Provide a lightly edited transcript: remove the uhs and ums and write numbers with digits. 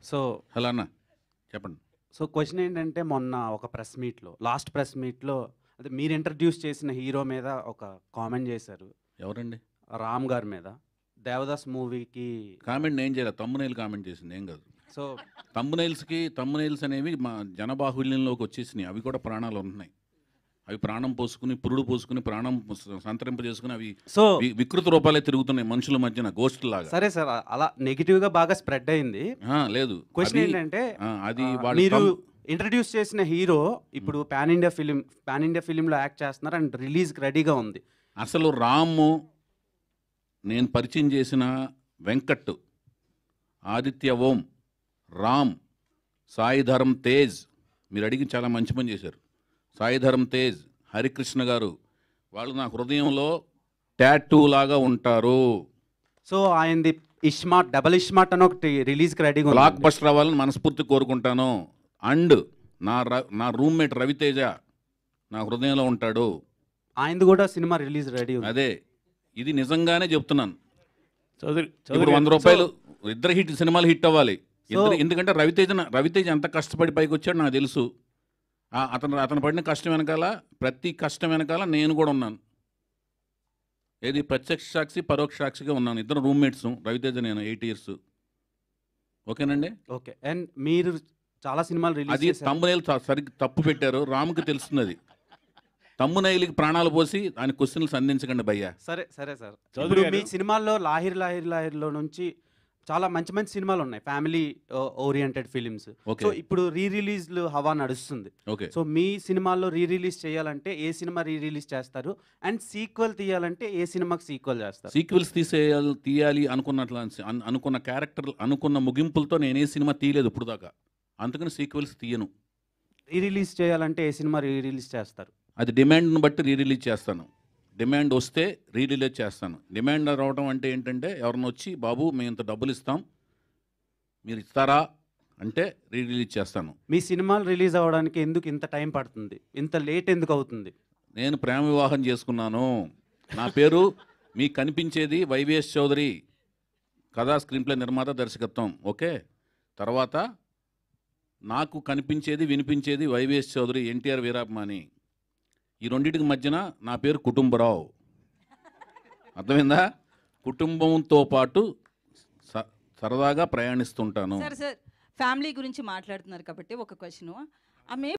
So hello అన్న చెప్పండి. So question ఏంటంటే మొన్న ఒక లాస్ట్ ప్రెస్ మీట్లో అదే మీరు ఇంట్రడ్యూస్ చేసిన హీరో మీద ఒక కామెంట్ చేశారు. ఎవరండి? రామ్ గారి మీద. దేవదాస్ మూవీకి కామెంట్ నేను చేయలేదు, తమ్మునైల్ కామెంట్ చేసింది, ఏం కాదు. సో తమ్మునైల్స్ అనేవి మా జనబాహుల్యంలోకి వచ్చేసినాయి. అవి కూడా ప్రాణాలు ఉంటున్నాయి. అవి ప్రాణం పోసుకుని, పురుడు పోసుకుని, ప్రాణం సంతరింప చేసుకుని అవి సో వికృత రూపాలే తిరుగుతున్నాయి మనుషుల మధ్యన, గోస్ట్ లాగా. సరే సార్, అలా నెగిటివ్గా బాగా స్ప్రెడ్ అయింది. లేదు, క్వశ్చన్ ఏంటంటే అది మీరు ఇంట్రడ్యూస్ చేసిన హీరో ఇప్పుడు పాన్ ఇండియా ఫిలింలో యాక్ట్ చేస్తున్నారు అండ్ రిలీజ్కి రెడీగా ఉంది. అసలు రాము, నేను పరిచయం చేసిన వెంకట్, ఆదిత్య ఓం, రామ్, సాయి ధరమ్ తేజ్, మీరు అడిగి చాలా మంచి పని చేశారు. సాయి ధరమ్ తేజ్, హరికృష్ణ గారు, వాళ్ళు నా హృదయంలో టాటూ లాగా ఉంటారు. సో ఆయనది డబల్ ఇష్మార్ట్ అని ఒకటి రిలీజ్కి రెడీగా బ్లాక్ బస్టర్ అవ్వాలని మనస్ఫూర్తి కోరుకుంటాను. అండ్ నా రూమ్మేట్ రవితేజ నా హృదయంలో ఉంటాడు. ఆయనది కూడా సినిమా రిలీజ్ రెడీ ఉంది. అదే, ఇది నిజంగానే చెప్తున్నాను. చౌదరి ఇప్పుడు 100 రూపాయలు ఇద్దరు సినిమాలు హిట్ అవ్వాలి. ఎందుకంటే రవితేజ ఎంత కష్టపడి పైకి వచ్చాడు నాకు తెలుసు. అతను పడిన కష్టం వెనకాల, ప్రతి కష్టం వెనకాల నేను కూడా ఉన్నాను. ఏది ప్రత్యక్ష సాక్షి, పరోక్ష సాక్షిగా ఉన్నాను. ఇద్దరు రూమ్మేట్స్, రవితేజ నేను 8 years. ఓకేనండి. ఓకే. అండ్ మీరు చాలా సినిమాలు రిలీజ్ అది తమ్మునైల్ సరిగ్గా తప్పు పెట్టారు, రాముకి తెలుస్తుంది. అది తమ్మునైల్కి ప్రాణాలు పోసి ఆయన క్వశ్చన్లు సంధించకండి భయ్యా. సరే సరే సార్, ఇప్పుడు మీ సినిమాల్లో లాహిర్లో నుంచి చాలా మంచి మంచి సినిమాలు ఉన్నాయి, ఫ్యామిలీ ఓరియంటెడ్ ఫిలిమ్స్. సో ఇప్పుడు రిలీజ్లు హవా నడుస్తుంది. సో మీ సినిమాల్లో రిలీజ్ చేయాలంటే ఏ సినిమా రిలీజ్ చేస్తారు? అండ్ సీక్వెల్ తీయాలంటే ఏ సినిమాకి సీక్వెల్ చేస్తారు? సీక్వెల్స్ తీయాలి అనుకున్న క్యారెక్టర్, అనుకున్న ముగింపులతో నేనే సినిమా తీయలేదు ఇప్పుడు దాకా. అందుకని సీక్వెల్స్ తీయను. రిలీజ్ చేయాలంటే ఏ సినిమా రిలీజ్ చేస్తారు? అది డిమాండ్ను బట్టి రిలీజ్ చేస్తాను. డిమాండ్ వస్తే రిలీజ్ చేస్తాను. డిమాండ్ రావడం అంటే ఏంటంటే, ఎవరిని వచ్చి బాబు మేము ఇంత డబ్బులు ఇస్తాం, మీరు ఇస్తారా అంటే రిలీజ్ చేస్తాను. మీ సినిమాలు రిలీజ్ అవ్వడానికి ఎందుకు ఇంత టైం పడుతుంది? ఇంత లేట్ ఎందుకు అవుతుంది? నేను ప్రేమ వివాహం చేసుకున్నాను. నా పేరు మీకు కనిపించేది వైవిఎస్ చౌదరి, కథా స్క్రీన్ ప్లే నిర్మాత, దర్శకత్వం. ఓకే, తర్వాత నాకు కనిపించేది వినిపించేది వైవిఎస్ చౌదరి, ఎన్టీఆర్ వీరాభిమాని. ఈ రెండింటికి మధ్యన నా పేరు కుటుంబరావు. అర్థమైందా? కుటుంబంతో పాటు సరదాగా ప్రయాణిస్తుంటాను. సార్ ఫ్యామిలీ గురించి మాట్లాడుతున్నారు కాబట్టి ఒక క్వశ్చన్. ఆమె